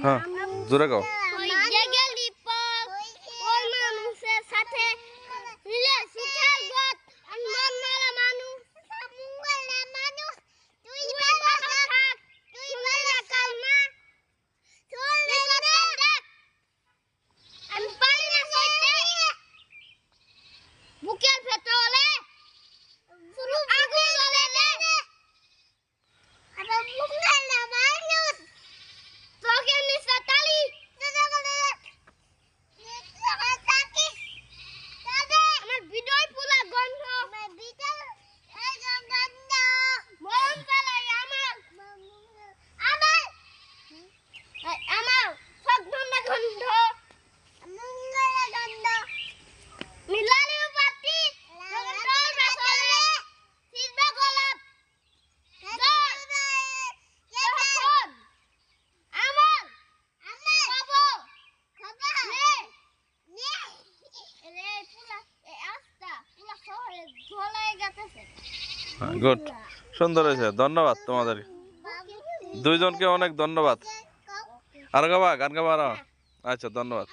হ্যাঁ জোরে গাও। বুকের ভেতরে শুরু আগুন জ্বলে রে আবার মুঙ্গালা মানুষ তোকে নিচে তালি আমার ভিডিওই পুরা গন্ধ আমার ভিডিও এই গন্ধ মন চালাই আমার সব গন্ধ মুঙ্গালা গন্ধ মিলালি পাতি তোর ভেতরে সিজা গোলাপ গুড, সুন্দর হয়েছে। ধন্যবাদ তোমাদের দুইজনকে, অনেক ধন্যবাদ। আর গাবা, গান গাবা। আচ্ছা, ধন্যবাদ।